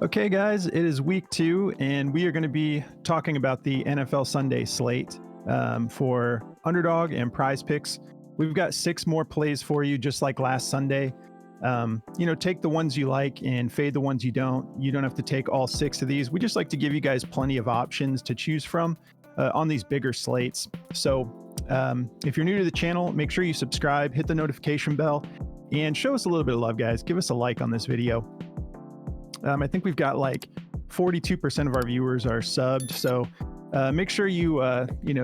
Okay, guys, it is week 2, and we are going to be talking about the NFL Sunday slate for Underdog and Prize Picks. We've got 6 more plays for you, just like last Sunday. Take the ones you like and fade the ones you don't. You don't have to take all 6 of these. We just like to give you guys plenty of options to choose from on these bigger slates. So if you're new to the channel, make sure you subscribe, hit the notification bell, and show us a little bit of love, guys. Give us a like on this video. I think we've got like 42% of our viewers are subbed. So make sure you,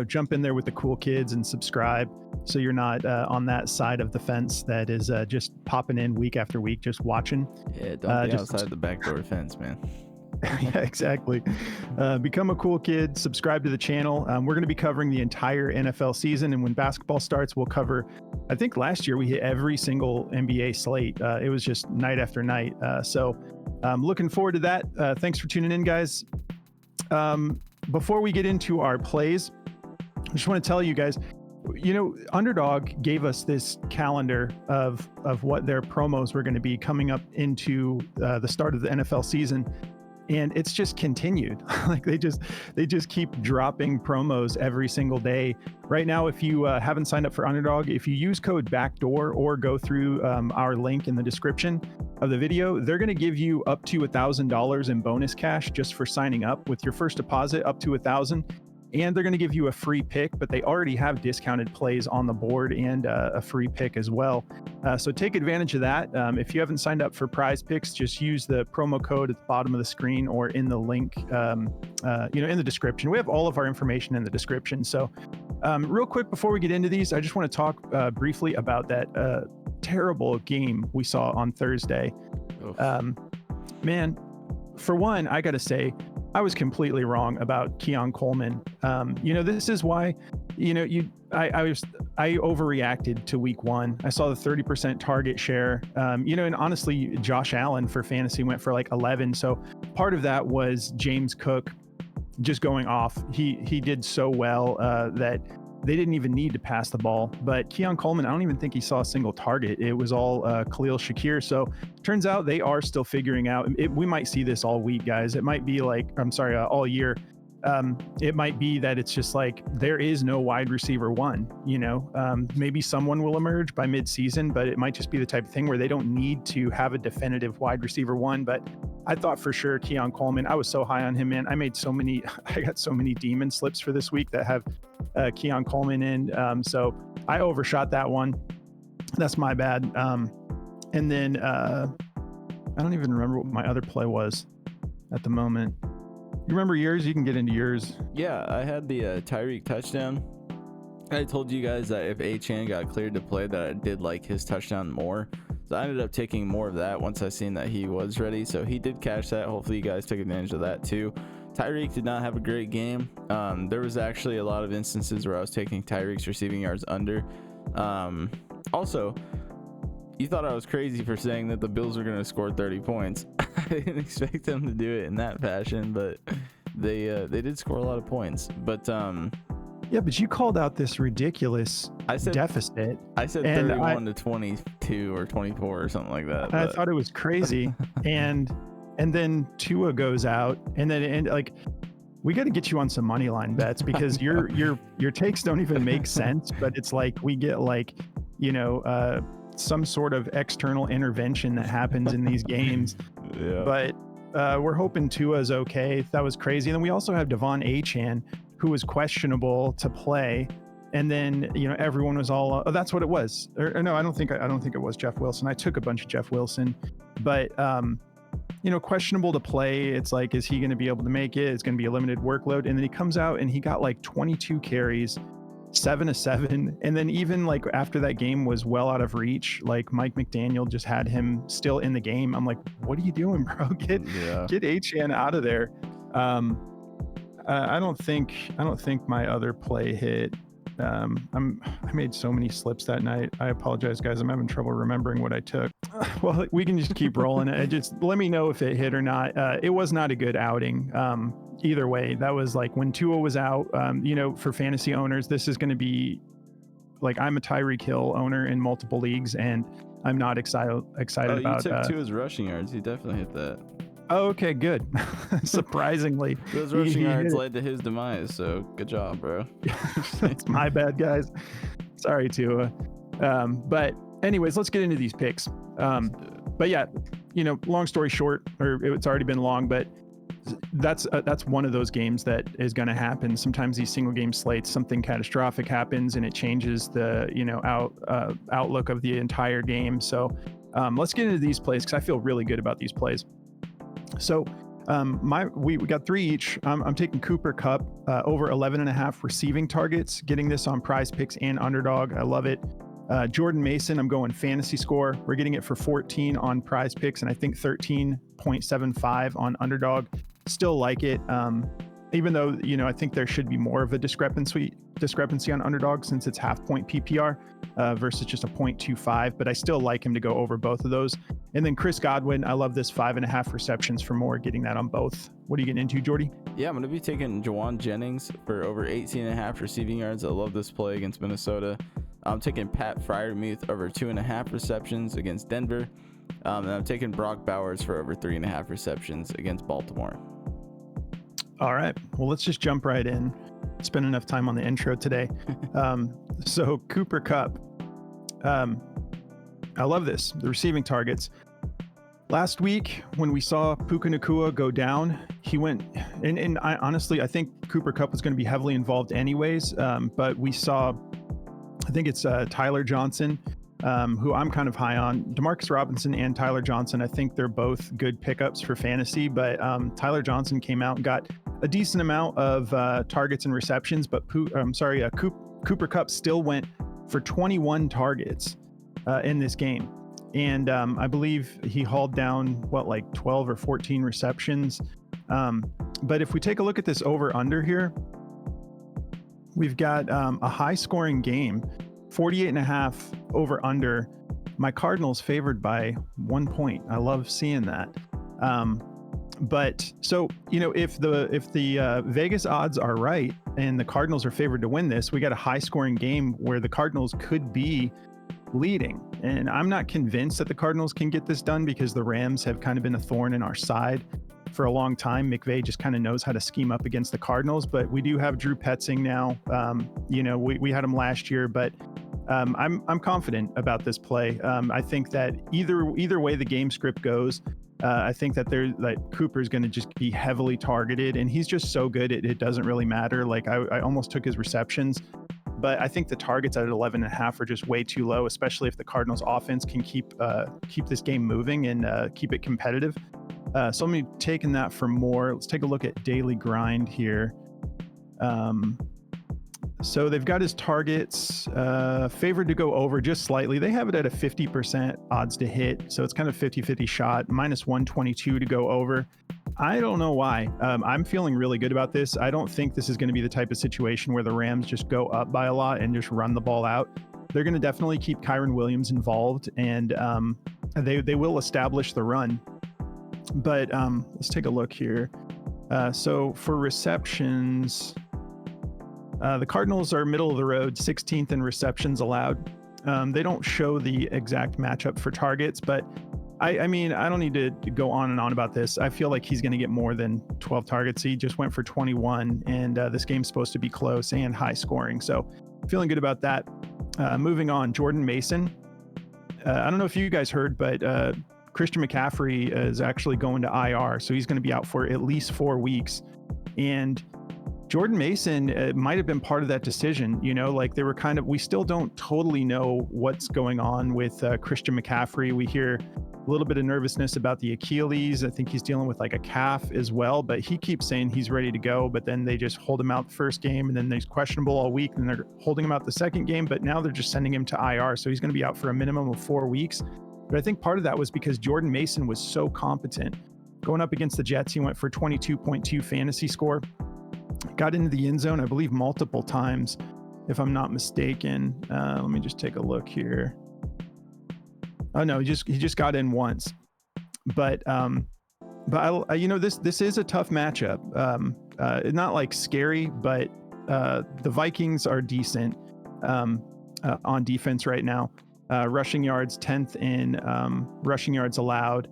jump in there with the cool kids and subscribe so you're not on that side of the fence that is just popping in week after week, just watching. Yeah, don't be outside the backdoor fence, man. Yeah, exactly. Become a cool kid, subscribe to the channel. We're going to be covering the entire NFL season. And when basketball starts, we'll cover, I think last year we hit every single NBA slate. It was just night after night. So looking forward to that. Thanks for tuning in, guys. Before we get into our plays, I just want to tell you guys, Underdog gave us this calendar of what their promos were going to be coming up into the start of the NFL season. And it's just continued. Like they just keep dropping promos every single day. Right now, if you haven't signed up for Underdog, if you use code BACKDOOR or go through our link in the description of the video, they're going to give you up to $1,000 in bonus cash just for signing up with your first deposit up to $1,000. And they're going to give you a free pick, but they already have discounted plays on the board and a free pick as well. So take advantage of that. If you haven't signed up for Prize Picks, just use the promo code at the bottom of the screen or in the link, in the description. We have all of our information in the description. So real quick, before we get into these, I just want to talk briefly about that terrible game we saw on Thursday. Man, for one, I got to say, I was completely wrong about Keon Coleman. This is why, I overreacted to week 1. I saw the 30% target share, and honestly, Josh Allen for fantasy went for like 11. So part of that was James Cook just going off. He did so well that they didn't even need to pass the ball. But Keon Coleman, I don't even think he saw a single target. It was all Khalil Shakir. So turns out they are still figuring out. We might see this all week, guys. It might be like, all year. It might be that it's just like there is no wide receiver 1. Maybe someone will emerge by mid-season, but it might just be the type of thing where they don't need to have a definitive wide receiver 1. But I thought for sure Keon Coleman, I was so high on him, man. I got so many demon slips for this week that have Keon Coleman in. So I overshot that one. That's my bad. And then I don't even remember what my other play was at the moment. You remember yours? You can get into yours. Yeah, I had the Tyreek touchdown. I told you guys that if Achane got cleared to play, that I did like his touchdown more. So I ended up taking more of that once I seen that he was ready. So he did catch that. Hopefully you guys took advantage of that too. Tyreek did not have a great game. There was actually a lot of instances where I was taking Tyreek's receiving yards under. Also, you thought I was crazy for saying that the Bills were going to score 30 points. I didn't expect them to do it in that fashion, but they did score a lot of points. But yeah, but you called out this ridiculous deficit. I said 31 to 22 or 24 or something like that. I thought it was crazy. and then Tua goes out, and we got to get you on some money line bets because your takes don't even make sense. But it's like we get some sort of external intervention that happens in these games. Yeah. But we're hoping Tua's okay. That was crazy. And then we also have Devon Achane, who was questionable to play. And then, everyone was all, oh, that's what it was. Or no, I don't think it was Jeff Wilson. I took a bunch of Jeff Wilson, but questionable to play. It's like, is he going to be able to make it? It's going to be a limited workload. And then he comes out and he got like 22 carries, 7 of 7. And then even like after that game was well out of reach, like Mike McDaniel just had him still in the game. I'm like, what are you doing, bro? Get Achane out of there. I don't think my other play hit. I made so many slips that night. I apologize, guys. I'm having trouble remembering what I took. Well, we can just keep rolling it. Just let me know if it hit or not. It was not a good outing. Either way, that was like when Tua was out, for fantasy owners, this is going to be like, I'm a Tyreek Hill owner in multiple leagues and I'm not excited about. You took Tua's rushing yards. He definitely hit that. Oh, okay, good. Surprisingly, Those he, rushing he hit yards it. led to his demise. So good job, bro. That's my bad, guys. Sorry, Tua. But anyways, let's get into these picks. But yeah, long story short, or it's already been long, but that's one of those games that is going to happen. Sometimes these single game slates, something catastrophic happens and it changes the outlook of the entire game. So let's get into these plays because I feel really good about these plays. So we got 3 each. I'm taking Cooper Kupp over 11.5 receiving targets, getting this on Prize Picks and Underdog. I love it. Jordan Mason, I'm going fantasy score. We're getting it for 14 on Prize Picks and I think 13.75 on Underdog. Still like it. Even though, I think there should be more of a discrepancy on Underdog since it's half point PPR versus just a 0.25, but I still like him to go over both of those. And then Chris Godwin, I love this 5.5 receptions for more, getting that on both. What are you getting into, Jordy? Yeah, I'm going to be taking Jawan Jennings for over 18.5 receiving yards. I love this play against Minnesota. I'm taking Pat Freiermuth over 2.5 receptions against Denver. And I'm taking Brock Bowers for over 3.5 receptions against Baltimore. All right. Well, let's just jump right in. Spend enough time on the intro today. So Cooper Kupp. I love this. The receiving targets. Last week, when we saw Puka Nacua go down, he went, and I think Cooper Kupp was going to be heavily involved anyways, but we saw, I think it's Tyler Johnson, who I'm kind of high on. Demarcus Robinson and Tyler Johnson, I think they're both good pickups for fantasy, but Tyler Johnson came out and got a decent amount of targets and receptions, but Cooper Kupp still went for 21 targets in this game. And I believe he hauled down, 12 or 14 receptions. But if we take a look at this over-under here, we've got a high-scoring game, 48.5 over-under. My Cardinals favored by 1 point. I love seeing that. But so, if the Vegas odds are right and the Cardinals are favored to win this, we got a high-scoring game where the Cardinals could be leading. And I'm not convinced that the Cardinals can get this done because the Rams have kind of been a thorn in our side for a long time. McVay just kind of knows how to scheme up against the Cardinals, but we do have Drew Petzing now. We had him last year, but I'm confident about this play. I think that either way the game script goes, I think that Cooper is going to just be heavily targeted, and he's just so good it doesn't really matter. I almost took his receptions, but I think the targets at 11.5 are just way too low, especially if the Cardinals offense can keep this game moving and keep it competitive. So I'm going to be taking that for more. Let's take a look at Daily Grind here. So they've got his targets favored to go over just slightly. They have it at a 50% odds to hit. So it's kind of 50-50 shot, minus 122 to go over. I don't know why. I'm feeling really good about this. I don't think this is going to be the type of situation where the Rams just go up by a lot and just run the ball out. They're going to definitely keep Kyren Williams involved, and they will establish the run. But let's take a look here. So for receptions, the Cardinals are middle of the road, 16th in receptions allowed. They don't show the exact matchup for targets, but I mean, I don't need to go on and on about this. I feel like he's going to get more than 12 targets. He just went for 21, and this game's supposed to be close and high scoring. So feeling good about that. Moving on, Jordan Mason. I don't know if you guys heard, but Christian McCaffrey is actually going to IR. So he's going to be out for at least 4 weeks. And Jordan Mason might have been part of that decision. They were we still don't totally know what's going on with Christian McCaffrey. We hear a little bit of nervousness about the Achilles. I think he's dealing with a calf as well, but he keeps saying he's ready to go, but then they just hold him out the first game, and then he's questionable all week, and they're holding him out the second game, but now they're just sending him to IR. So he's going to be out for a minimum of 4 weeks. But I think part of that was because Jordan Mason was so competent. Going up against the Jets, he went for 22.2 fantasy score. Got into the end zone, I believe, multiple times, if I'm not mistaken. Let me just take a look here. Oh no, he just got in once. But this is a tough matchup. Not scary, but the Vikings are decent on defense right now. Rushing yards, 10th in rushing yards allowed.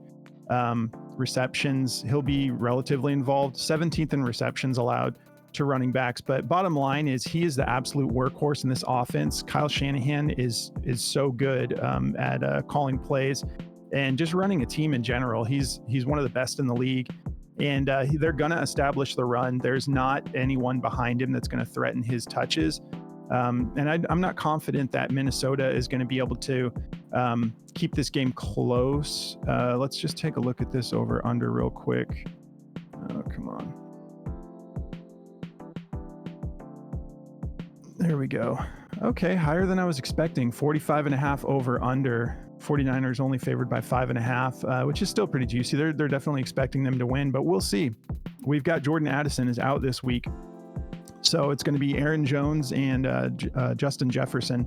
receptions. He'll be relatively involved. 17th in receptions allowed to running backs. But bottom line is he is the absolute workhorse in this offense. Kyle Shanahan is so good at calling plays and just running a team in general. He's one of the best in the league. And they're going to establish the run. There's not anyone behind him that's going to threaten his touches. And I'm not confident that Minnesota is going to be able to keep this game close. Let's just take a look at this over under real quick. Oh, come on. There we go. Okay, higher than I was expecting. 45.5 over under. 49ers only favored by 5.5, which is still pretty juicy. They're definitely expecting them to win, but we'll see. We've got Jordan Addison is out this week. So it's going to be Aaron Jones and Justin Jefferson.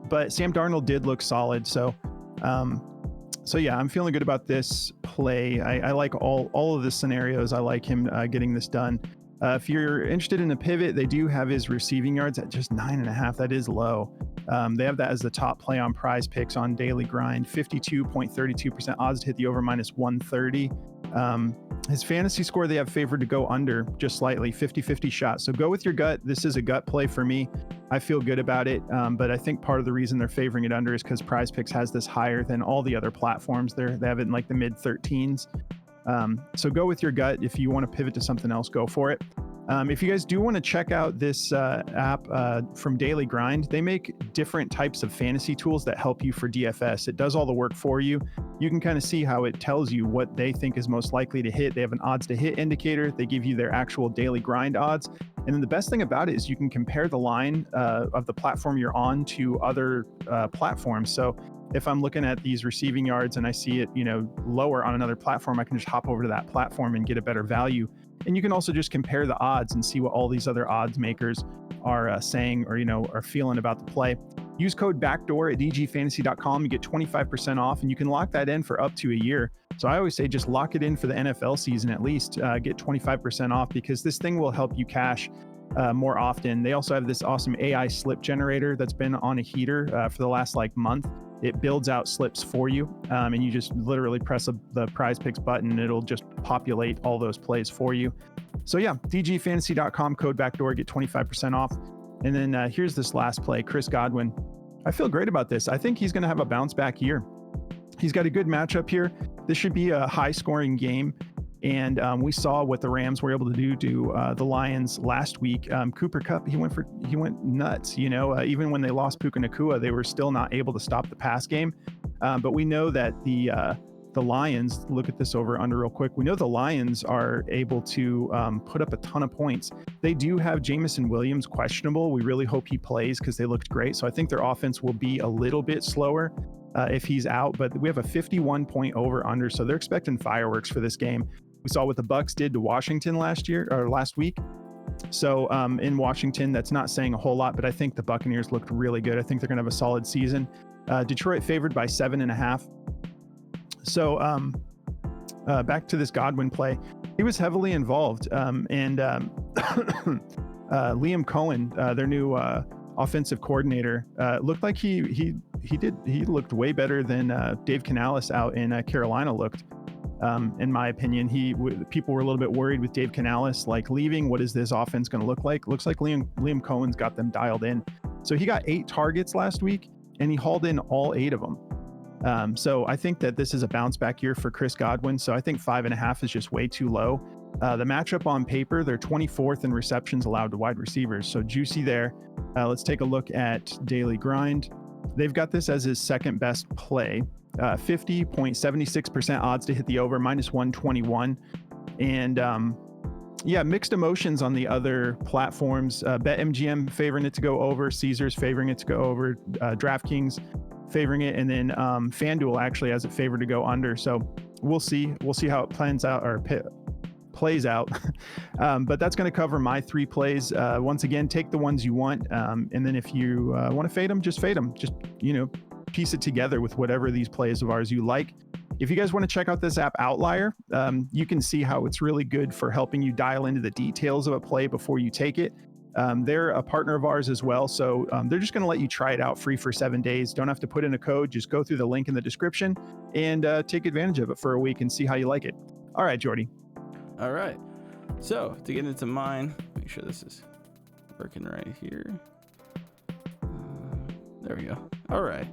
But Sam Darnold did look solid. So yeah, I'm feeling good about this play. I like all of the scenarios. I like him getting this done. If you're interested in a pivot, they do have his receiving yards at just 9.5. That is low. They have that as the top play on Prize Picks on Daily Grind. 52.32% odds to hit the over minus 130. His fantasy score, they have favored to go under just slightly, 50-50 shot. So go with your gut. This is a gut play for me. I feel good about it. But I think part of the reason they're favoring it under is because Prize Picks has this higher than all the other platforms. They have it in like the mid 13s. So go with your gut. If you want to pivot to something else, go for it. If you guys do want to check out this app from Daily Grind, they make different types of fantasy tools that help you for DFS. It does all the work for you. You can kind of see how it tells you what they think is most likely to hit. They have an odds to hit indicator. They give you their actual daily grind odds. And then the best thing about it is you can compare the line of the platform you're on to other platforms. So if I'm looking at these receiving yards and I see it, lower on another platform, I can just hop over to that platform and get a better value. And you can also just compare the odds and see what all these other odds makers are saying or, are feeling about the play. Use code BACKDOOR at dgfantasy.com. You get 25% off and you can lock that in for up to a year. So I always say just lock it in for the NFL season at least, get 25% off because this thing will help you cash more often. They also have this awesome AI slip generator that's been on a heater for the last month. It builds out slips for you, and you just literally press the Prize Picks button and it'll just populate all those plays for you. So yeah, dgfantasy.com, code BACKDOOR, get 25% off. And then here's this last play, Chris Godwin. I feel great about this. I think he's going to have a bounce back year. He's got a good matchup here. This should be a high scoring game. And we saw what the Rams were able to do to the Lions last week. Cooper Kupp, he went nuts. Even when they lost Puka Nacua, they were still not able to stop the pass game. But we know that the Lions, look at this over under real quick. We know the Lions are able to put up a ton of points. They do have Jameson Williams questionable. We really hope he plays because they looked great. So I think their offense will be a little bit slower if he's out. But we have a 51 point over under. So they're expecting fireworks for this game. We saw what the Bucs did to Washington last week. So in Washington, that's not saying a whole lot, but I think the Buccaneers looked really good. I think they're going to have a solid season. Detroit favored by 7.5. So back to this Godwin play. He was heavily involved. And Liam Cohen, their new offensive coordinator, looked like he looked way better than Dave Canales out in Carolina looked. In my opinion, people were a little bit worried with Dave Canales leaving. What is this offense going to look like? Looks like Liam Cohen's got them dialed in. So he got 8 targets last week and he hauled in all 8 of them. So I think that this is a bounce back year for Chris Godwin. So I think 5.5 is just way too low. The matchup on paper, they're 24th in receptions allowed to wide receivers. So juicy there. Let's take a look at Daily Grind. They've got this as his second best play. 50.76% odds to hit the over, minus 121. And mixed emotions on the other platforms. BetMGM favoring it to go over, Caesars favoring it to go over, DraftKings favoring it, and then FanDuel actually has it favored to go under. So we'll see how it plays out. But that's going to cover my 3 plays. Once again, take the ones you want, and then if you want to fade them, just fade them. Just piece it together with whatever these plays of ours you like. If you guys want to check out this app Outlier, you can see how it's really good for helping you dial into the details of a play before you take it. They're a partner of ours as well, so they're just going to let you try it out free for 7 days. Don't have to put in a code, just go through the link in the description and take advantage of it for a week and see how you like it. All right, Jordy. All right. So to get into mine, make sure this is working right here. There we go. All right.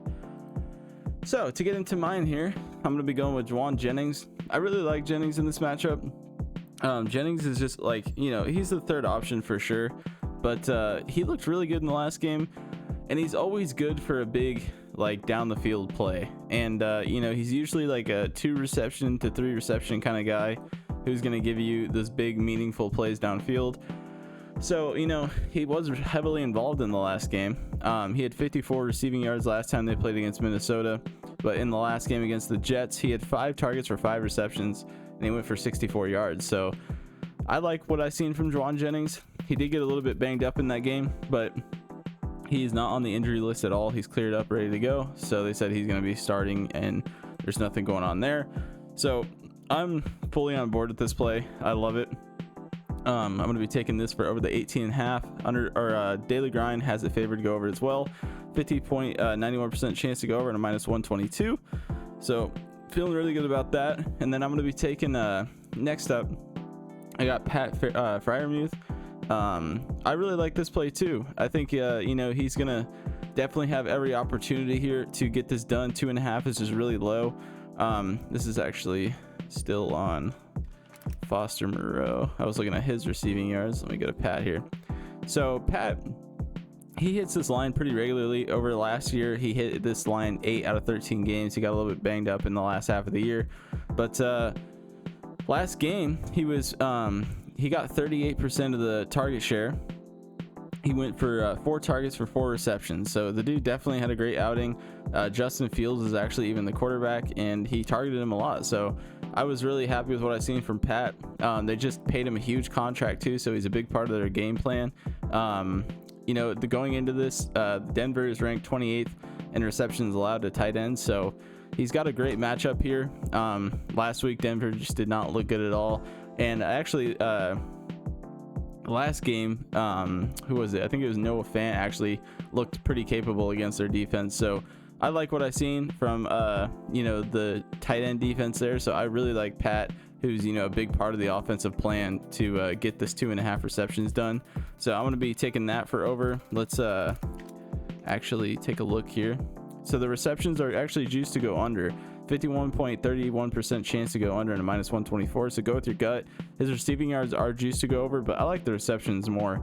So to get into mine here, I'm going to be going with Jauan Jennings. I really like Jennings in this matchup. Jennings is just like, he's the third option for sure, but he looked really good in the last game, and he's always good for a big, like, down the field play. And, he's usually like a 2 reception to 3 reception kind of guy who's going to give you those big, meaningful plays downfield. So, he was heavily involved in the last game. He had 54 receiving yards last time they played against Minnesota, but in the last game against the Jets, he had 5 targets for 5 receptions, and he went for 64 yards. So I like what I've seen from Jauan Jennings. He did get a little bit banged up in that game, but he's not on the injury list at all. He's cleared up, ready to go. So they said he's going to be starting, and there's nothing going on there. So I'm fully on board with this play. I love it. I'm going to be taking this for over the 18.5. Daily Grind has it favored to go over as well. 50.91% chance to go over and a -122. So feeling really good about that. And then I'm going to be taking next up, I got Pat Freiermuth. I really like this play too. I think he's going to definitely have every opportunity here to get this done. 2.5 is just really low. This is actually still on Foster Moreau. I was looking at his receiving yards. Let me go to Pat here. So Pat, he hits this line pretty regularly. Over last year, he hit this line 8 out of 13 games. He got a little bit banged up in the last half of the year, but last game he got 38% of the target share. He went for 4 targets for 4 receptions. So the dude definitely had a great outing. Justin Fields is actually even the quarterback, and he targeted him a lot. So I was really happy with what I seen from Pat. They just paid him a huge contract too, so he's a big part of their game plan. Going into this, Denver is ranked 28th in receptions allowed to tight ends, so he's got a great matchup here. Last week, Denver just did not look good at all, and actually, last game, who was it? I think it was Noah Fant actually looked pretty capable against their defense. So I like what I've seen from the tight end defense there. So I really like Pat, who's a big part of the offensive plan to get this 2.5 receptions done. So I'm going to be taking that for over. Let's actually take a look here. So the receptions are actually juiced to go under. 51.31% chance to go under and a -124. So go with your gut. His receiving yards are juiced to go over, but I like the receptions more.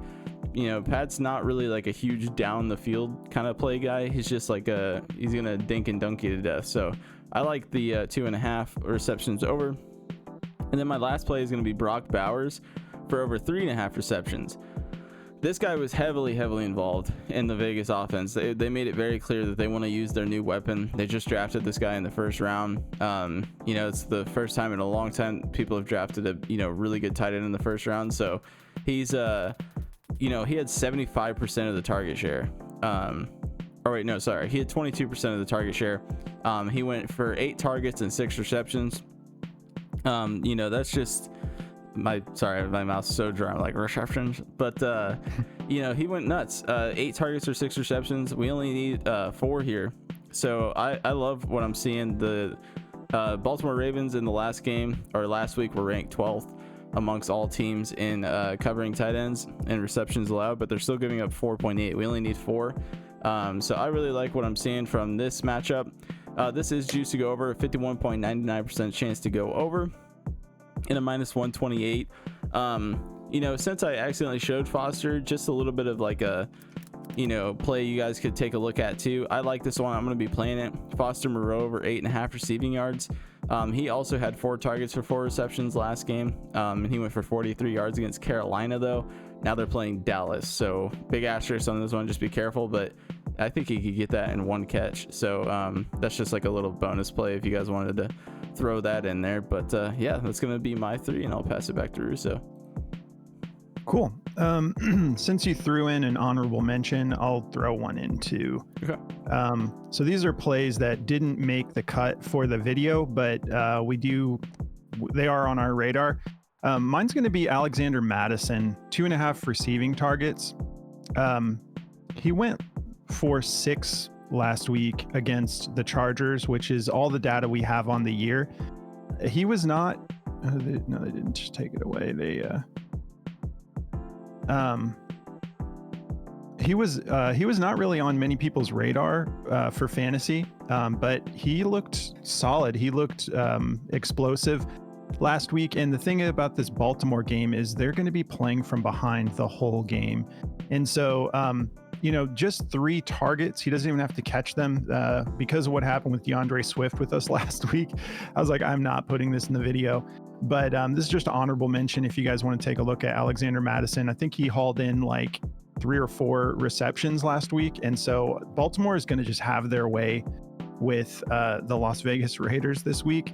Pat's not really like a huge down the field kind of play guy. He's just like he's gonna dink and dunk you to death. So I like the 2.5 receptions over. And then my last play is gonna be Brock Bowers for over 3.5 receptions. This guy was heavily involved in the Vegas offense. They made it very clear that they want to use their new weapon. They just drafted this guy in the first round. It's the first time in a long time people have drafted a really good tight end in the first round. So he's he had 75% of the target share. He had 22% of the target share. He went for 8 targets and 6 receptions. That's just my mouth's so dry. I'm like receptions, but he went nuts. 8 targets or 6 receptions. We only need 4 here, so I love what I'm seeing. The Baltimore Ravens in the last week were ranked 12th amongst all teams in covering tight ends and receptions allowed, but they're still giving up 4.8. We only need 4. So I really like what I'm seeing from this matchup. This is juice to go over. 51.99% chance to go over in a -128. Since I accidentally showed Foster, just a little bit of like a play you guys could take a look at too. I like this one. I'm going to be playing it. Foster Moreau over 8.5 receiving yards. He also had 4 targets for 4 receptions last game, and he went for 43 yards against Carolina though. Now they're playing Dallas, so big asterisk on this one. Just be careful, but I think he could get that in 1 catch. So that's just like a little bonus play if you guys wanted to throw that in there. But yeah, that's going to be my 3, and I'll pass it back to Russo. Cool. Since you threw in an honorable mention, I'll throw one in too. Okay. So these are plays that didn't make the cut for the video, but they are on our radar. Mine's going to be Alexander Mattison, 2.5 receiving targets. He went for 6 last week against the Chargers, which is all the data we have on the year. He was not No, they didn't just take it away. Um, he was not really on many people's radar for fantasy, but he looked solid. He looked explosive last week. And the thing about this Baltimore game is they're going to be playing from behind the whole game, and so just 3 targets. He doesn't even have to catch them because of what happened with DeAndre Swift with us last week. I was like, I'm not putting this in the video. But this is just an honorable mention if you guys want to take a look at Alexander Mattison. I think he hauled in like 3 or 4 receptions last week. And so Baltimore is going to just have their way with the Las Vegas Raiders this week.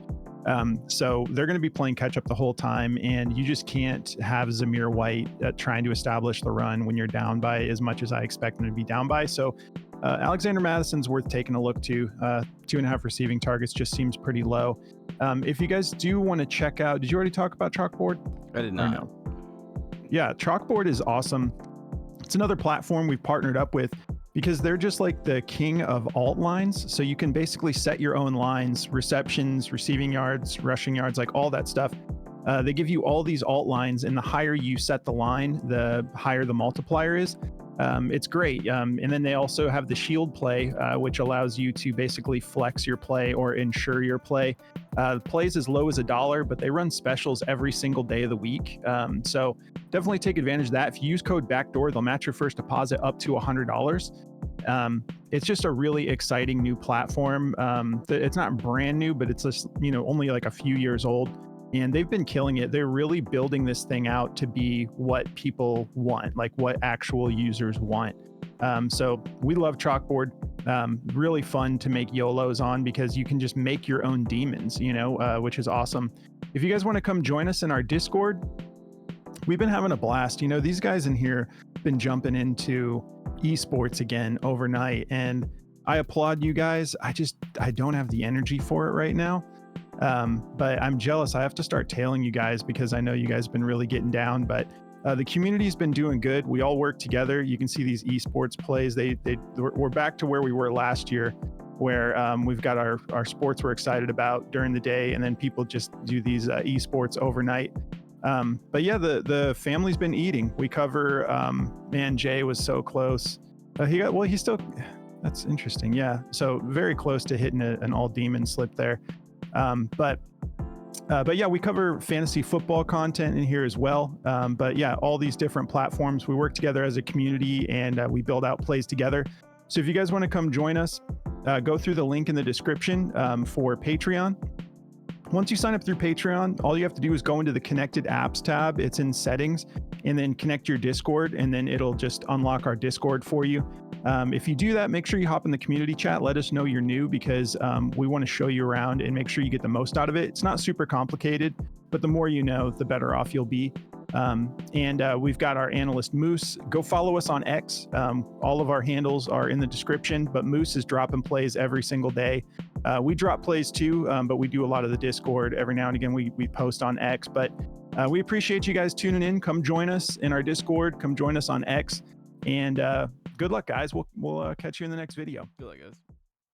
So they're going to be playing catch up the whole time, and you just can't have Zamir White trying to establish the run when you're down by as much as I expect them to be down by. So Alexander Madison's worth taking a look to. 2.5 receiving targets just seems pretty low. If you guys do want to check out, did you already talk about Chalkboard? I did not. No? Yeah, Chalkboard is awesome. It's another platform we've partnered up with because they're just like the king of alt lines. So you can basically set your own lines, receptions, receiving yards, rushing yards, like all that stuff. They give you all these alt lines, and the higher you set the line, the higher the multiplier is. It's great. And then they also have the shield play, which allows you to basically flex your play or insure your play. Plays as low as $1, but they run specials every single day of the week. So definitely take advantage of that. If you use code BACKDOOR, they'll match your first deposit up to $100. It's just a really exciting new platform. It's not brand new, but it's just, only like a few years old. And they've been killing it. They're really building this thing out to be what people want, like what actual users want. So we love Chalkboard. Really fun to make YOLOs on because you can just make your own demons, which is awesome. If you guys want to come join us in our Discord, we've been having a blast. These guys in here have been jumping into esports again overnight, and I applaud you guys. I don't have the energy for it right now. But I'm jealous. I have to start tailing you guys because I know you guys have been really getting down, but the community's been doing good. We all work together. You can see these esports plays. We're back to where we were last year, where we've got our sports we're excited about during the day, and then people just do these esports overnight. But yeah, the family's been eating. We cover, Jay was so close. He's still, that's interesting. Yeah. So very close to hitting an all demon slip there. But yeah, we cover fantasy football content in here as well. But yeah, all these different platforms, we work together as a community, and we build out plays together. So if you guys want to come join us, go through the link in the description for Patreon. Once you sign up through Patreon, all you have to do is go into the connected apps tab. It's in settings, and then connect your Discord, and then it'll just unlock our Discord for you. If you do that, make sure you hop in the community chat. Let us know you're new because we want to show you around and make sure you get the most out of it. It's not super complicated, but the more you know, the better off you'll be. And we've got our analyst Moose. Go follow us on X. All of our handles are in the description, but Moose is dropping plays every single day. We drop plays too, but we do a lot of the Discord. Every now and again, we post on X, but we appreciate you guys tuning in. Come join us in our Discord. Come join us on X, and good luck, guys. We'll catch you in the next video. Good luck, guys.